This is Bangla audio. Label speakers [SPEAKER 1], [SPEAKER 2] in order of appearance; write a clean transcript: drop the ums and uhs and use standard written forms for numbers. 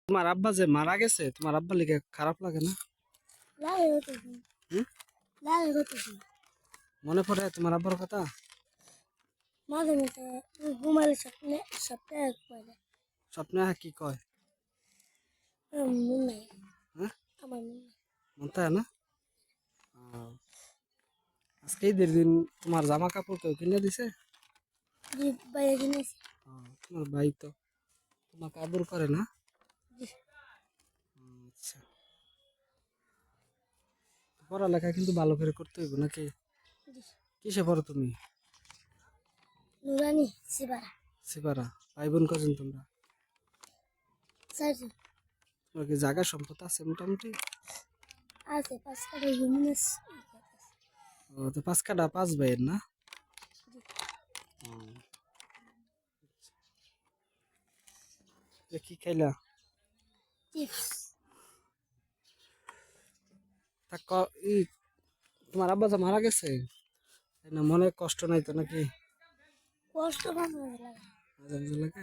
[SPEAKER 1] তোমার আব্বা যে মারা গেছে, তোমার আব্বা লিগে খারাপ লাগে না? মনে পড়ে তোমার আব্বার কথা?
[SPEAKER 2] মাঝে মাঝে ঘুমালে সপ্তাহে
[SPEAKER 1] স্বপ্নে কি কয়?
[SPEAKER 2] মন নাই,
[SPEAKER 1] হ্যাঁ,
[SPEAKER 2] আমার মন নাই।
[SPEAKER 1] মন থাকে না? আজকে ঈদের দিন তোমার জামা কাপড় কেউ কিনে দিছে?
[SPEAKER 2] জি, বাইরে কিনেছি।
[SPEAKER 1] তোমার ভাই তো তোমাকে আদর করে না?
[SPEAKER 2] জি,
[SPEAKER 1] আচ্ছা, পড়ালেখা কিন্তু ভালো করে করতে হইব নাকি?
[SPEAKER 2] জি।
[SPEAKER 1] কিসে পড়ো তুমি?
[SPEAKER 2] নুরানি সিবারা
[SPEAKER 1] সিপারা। ভাই বোন কজন তোমরা?
[SPEAKER 2] চারজন
[SPEAKER 1] তোমার কি জায়গা সম্পদ আছে মোটামুটি?
[SPEAKER 2] আছে, 5 কাঠা জমিন আছে।
[SPEAKER 1] ও, তো 5 কাঠা 5 ভাইয়ের না?
[SPEAKER 2] জি,
[SPEAKER 1] কি খাইলা?
[SPEAKER 2] চিপস।
[SPEAKER 1] তা তোমার আব্বা যে মারা গেছে, তাই না? মনে কষ্ট নাই তো নাকি?
[SPEAKER 2] কষ্ট মাঝে মাঝে লাগে।
[SPEAKER 1] মাঝে মাঝে লাগে?